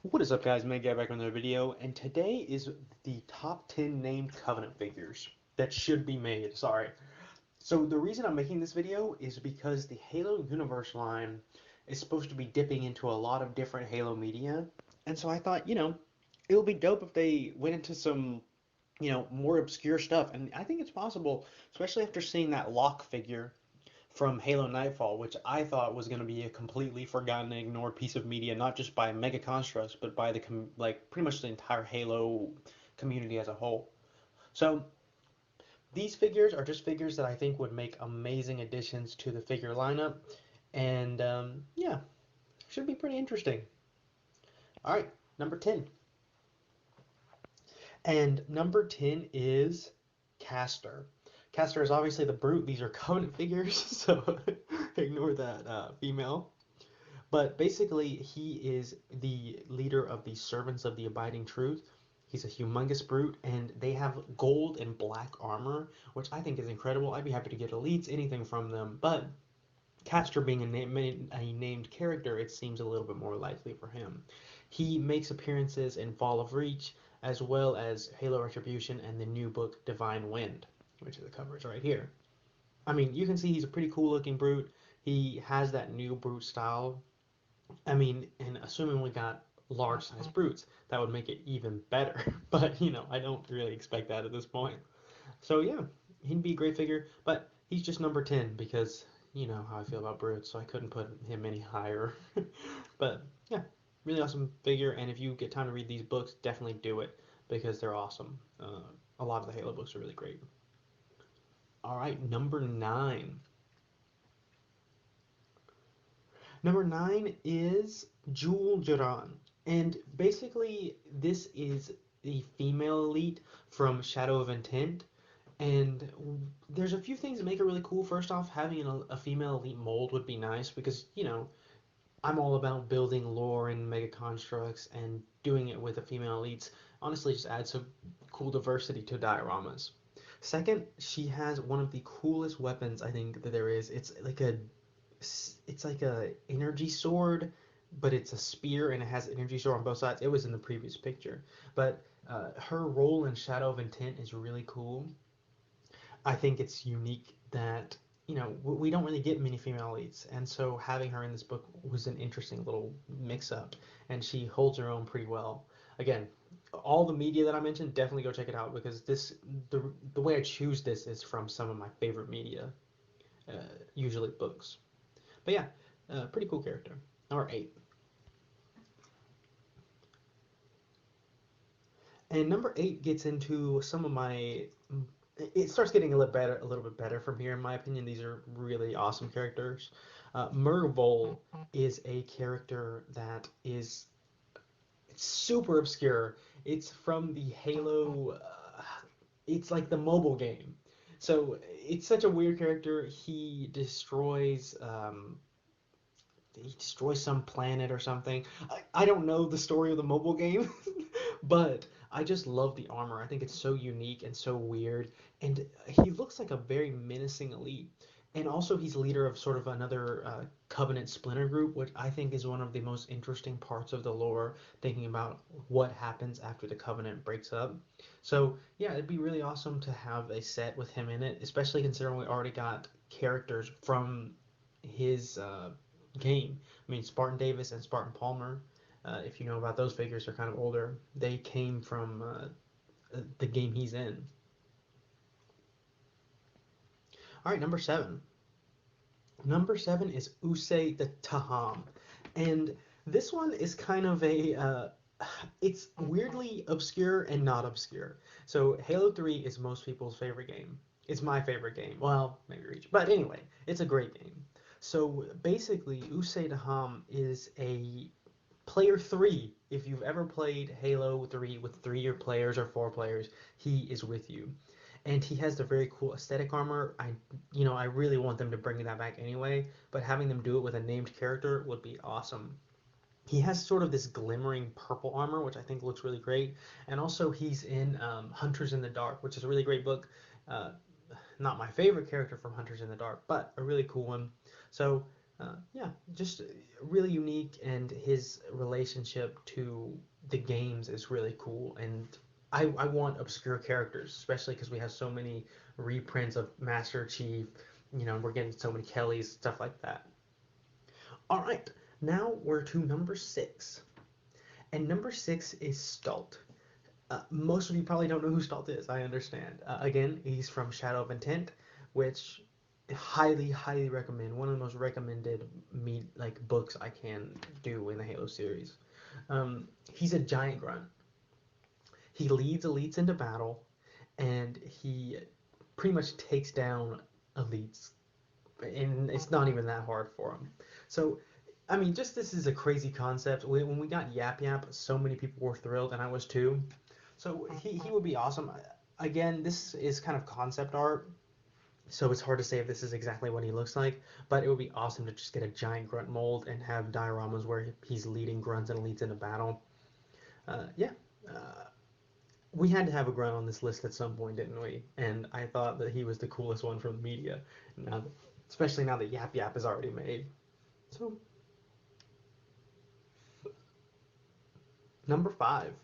What is up, guys? Mega back with another video, and today is the top 10 named Covenant figures that should be made. Sorry. So the reason I'm making this video is because the Halo Universe line is supposed to be dipping into a lot of different Halo media, and so I thought, it would be dope if they went into some, more obscure stuff, and I think it's possible, especially after seeing that Locke figure from Halo Nightfall, which I thought was going to be a completely forgotten and ignored piece of media, not just by Mega Construx, but by the pretty much the entire Halo community as a whole. So these figures are just figures that I think would make amazing additions to the figure lineup, and yeah, should be pretty interesting. All right, number 10. And number 10 is Castor. Castor is obviously the brute. These are Covenant figures, so ignore that female. But basically, he is the leader of the Servants of the Abiding Truth. He's a humongous brute, and they have gold and black armor, which I think is incredible. I'd be happy to get elites, anything from them. But Castor being a named character, it seems a little bit more likely for him. He makes appearances in Fall of Reach, as well as Halo Retribution and the new book Divine Wind, which the cover is right here. I mean, you can see he's a pretty cool looking brute. He has that new brute style. I mean, and assuming we got large size brutes, that would make it even better. But, I don't really expect that at this point. So, yeah, he'd be a great figure, but he's just number 10 because you know how I feel about brutes, so I couldn't put him any higher. But, yeah, really awesome figure, and if you get time to read these books, definitely do it because they're awesome. A lot of the Halo books are really great. All right, number 9. Number 9 is Geran. And basically, this is the female elite from Shadow of Intent. And there's a few things that make it really cool. First off, having a female elite mold would be nice because, I'm all about building lore and mega constructs, and doing it with a female elites honestly just adds some cool diversity to dioramas. Second, she has one of the coolest weapons I think that there is. It's like a energy sword, but it's a spear and it has energy sword on both sides. It was in the previous picture, but her role in Shadow of Intent is really cool. I think it's unique that we don't really get many female leads, and so having her in this book was an interesting little mix-up, and she holds her own pretty well. Again, all the media that I mentioned, definitely go check it out because the way I choose this is from some of my favorite media, uh, usually books. But yeah, pretty cool character. Number 8. And number 8 gets into some of my. It starts getting a little bit better from here, in my opinion. These are really awesome characters. Mervole is a character that is super obscure. It's from the Halo. It's like the mobile game. So it's such a weird character. He destroys some planet or something. I don't know the story of the mobile game, but I just love the armor. I think it's so unique and so weird, and he looks like a very menacing elite. And also, he's leader of sort of another Covenant splinter group, which I think is one of the most interesting parts of the lore, thinking about what happens after the Covenant breaks up. So, yeah, it'd be really awesome to have a set with him in it, especially considering we already got characters from his game. I mean, Spartan Davis and Spartan Palmer, if you know about those figures, are kind of older. They came from the game he's in. All right, number 7. Number 7 is Usei the Taham. And this one is kind of it's weirdly obscure and not obscure. So Halo 3 is most people's favorite game. It's my favorite game. Well, maybe Reach. But anyway, it's a great game. So basically, Usei Taham is a player 3. If you've ever played Halo 3 with 3 players or 4 players, he is with you. And he has the very cool aesthetic armor. I really want them to bring that back anyway, but having them do it with a named character would be awesome. He has sort of this glimmering purple armor, which I think looks really great. And also, he's in Hunters in the Dark, which is a really great book. Uh, Not my favorite character from Hunters in the Dark, but a really cool one. So Yeah, just really unique, and his relationship to the games is really cool. And I want obscure characters, especially because we have so many reprints of Master Chief. You know, we're getting so many Kellys, stuff like that. All right, now we're to number six, and number six is Stult. Most of you probably don't know who Stalt is. I understand. Again, he's from Shadow of Intent, which highly, highly recommend. One of the most recommended books I can do in the Halo series. He's a giant grunt. He leads elites into battle, and he pretty much takes down elites, and it's not even that hard for him. So I mean, just this is a crazy concept. When we got Yap Yap, so many people were thrilled, and I was too. So he would be awesome. Again, this is kind of concept art, so it's hard to say if this is exactly what he looks like, but it would be awesome to just get a giant grunt mold and have dioramas where he's leading grunts and elites into battle. Yeah, uh, we had to have a grunt on this list at some point, didn't we? And I thought that he was the coolest one from the media, now, especially now that Yap Yap is already made. So, number five.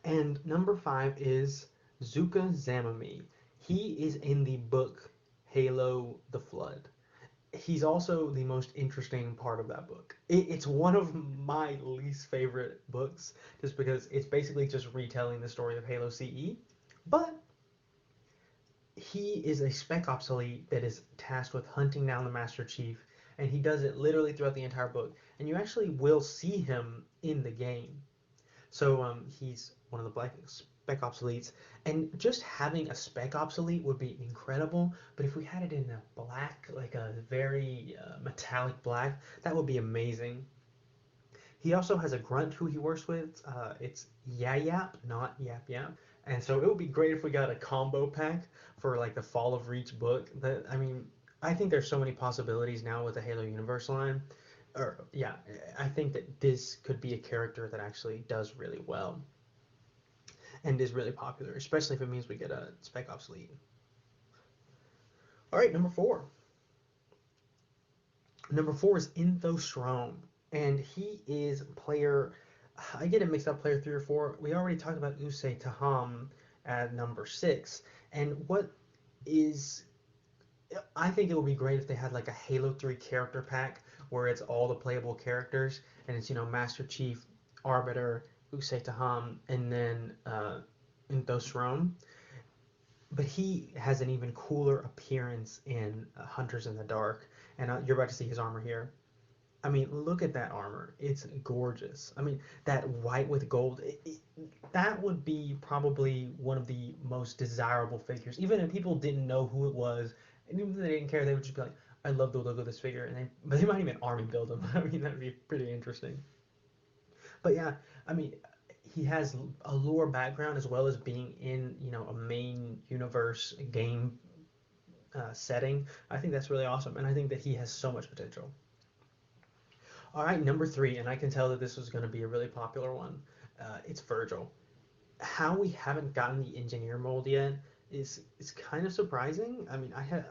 And number five is Zuka Zamami. He is in the book Halo the Flood. He's also the most interesting part of that book. It's one of my least favorite books just because it's basically just retelling the story of Halo CE. But he is a spec obsolete that is tasked with hunting down the Master Chief, and he does it literally throughout the entire book. And you actually will see him in the game. So he's one of the black spec obsoletes, and just having a spec obsolete would be incredible. But if we had it in a black, like a very metallic black, that would be amazing. He also has a grunt who he works with. It's Yap, not Yap Yap. And so it would be great if we got a combo pack for like the Fall of Reach book. That I mean, I think there's so many possibilities now with the Halo Universe line. Or yeah, I think that this could be a character that actually does really well and is really popular, especially if it means we get a spec obsolete. All right, number four. Number four is Inthostrom, and he is player. I get it mixed up, player 3 or 4. We already talked about Usei Taham at number 6, and what is I think it would be great if they had like a Halo 3 character pack where it's all the playable characters and it's Master Chief, Arbiter, Usei Taham, and then Inthosrom. But he has an even cooler appearance in Hunters in the Dark, and you're about to see his armor here. I mean, look at that armor. It's gorgeous. I mean, that white with gold, that would be probably one of the most desirable figures. Even if people didn't know who it was, and even if they didn't care, they would just be like, I love the look of this figure. But they might even army build him. I mean, that'd be pretty interesting. But yeah, I mean, he has a lore background as well as being in, a main universe game setting. I think that's really awesome, and I think that he has so much potential. All right, number three, and I can tell that this was going to be a really popular one. It's Virgil. How we haven't gotten the engineer mold yet is kind of surprising. I mean, I had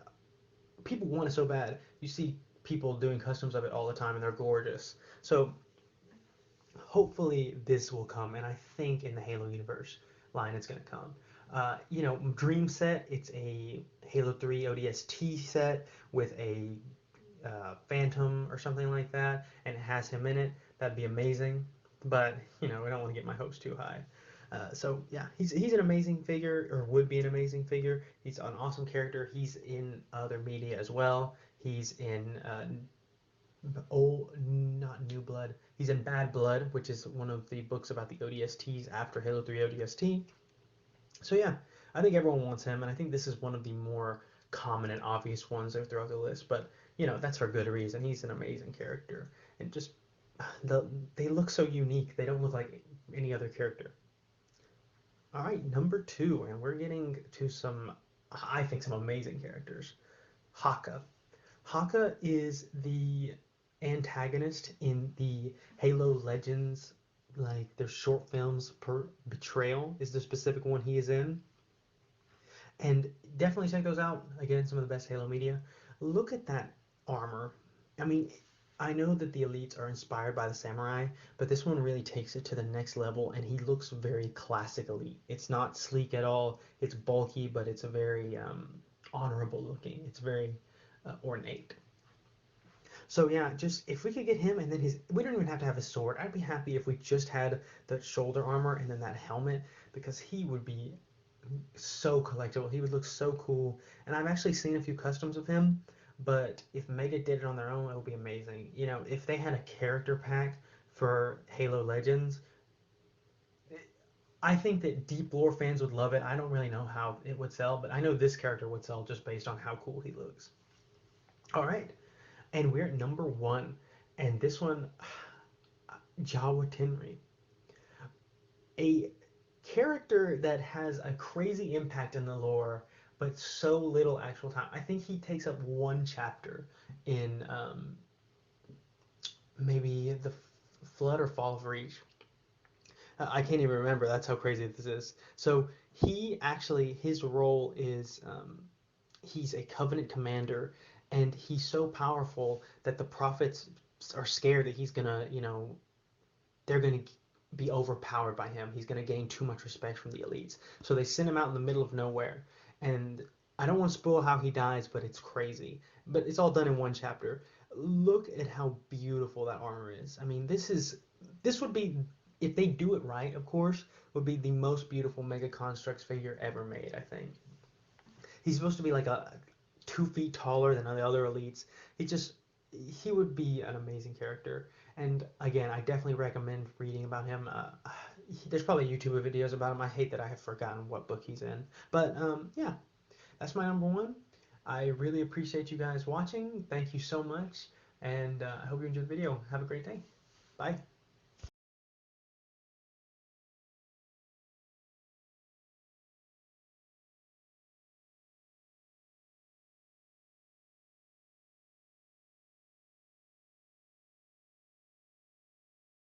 people want it so bad. You see people doing customs of it all the time, and they're gorgeous. So hopefully this will come, and I think in the Halo universe line it's going to come. Dream set. It's a Halo 3 ODST set with a Phantom or something like that, and it has him in it. That'd be amazing. But we don't want to get my hopes too high. So yeah, he's an amazing figure, or would be an amazing figure. He's an awesome character. He's in other media as well. He's in not New Blood. He's in Bad Blood, which is one of the books about the ODSTs after Halo 3 ODST. So yeah, I think everyone wants him, and I think this is one of the more common and obvious ones throughout the list. But that's for good reason. He's an amazing character, and just they look so unique. They don't look like any other character. All right, number two, and we're getting to I think, some amazing characters. Haka. Haka is the antagonist in the Halo Legends, like their short films. Per Betrayal is the specific one he is in, and definitely check those out. Again, some of the best Halo media. look at that armor. I mean, I know that the elites are inspired by the samurai, but this one really takes it to the next level, and he looks very classic elite. It's not sleek at all. It's bulky, but it's a very honorable looking. It's very ornate. So yeah, just if we could get him and then his, we don't even have to have his sword. I'd be happy if we just had the shoulder armor and then that helmet because he would be so collectible. He would look so cool. And I've actually seen a few customs of him, but if Mega did it on their own, it would be amazing. You know, if they had a character pack for Halo Legends, I think that deep lore fans would love it. I don't really know how it would sell, but I know this character would sell just based on how cool he looks. All right, and we're at number one, and this one, Jawa Tenri, a character that has a crazy impact in the lore, but so little actual time. I think he takes up one chapter in maybe the Flood or Fall of Reach. I can't even remember. That's how crazy this is. So he actually, his role is he's a Covenant commander, and he's so powerful that the prophets are scared that he's gonna, they're gonna be overpowered by him. He's gonna gain too much respect from the elites. So they send him out in the middle of nowhere, and I don't want to spoil how he dies, but it's crazy. But it's all done in one chapter. Look at how beautiful that armor is. I mean, this would be, if they do it right, of course, would be the most beautiful Mega Construx figure ever made. I think he's supposed to be like a 2 feet taller than the other elites. He just he would be an amazing character. And again, I definitely recommend reading about him. There's probably YouTube videos about him. I hate that I have forgotten what book he's in. But yeah, that's my number one. I really appreciate you guys watching. Thank you so much. And I hope you enjoyed the video. Have a great day. Bye.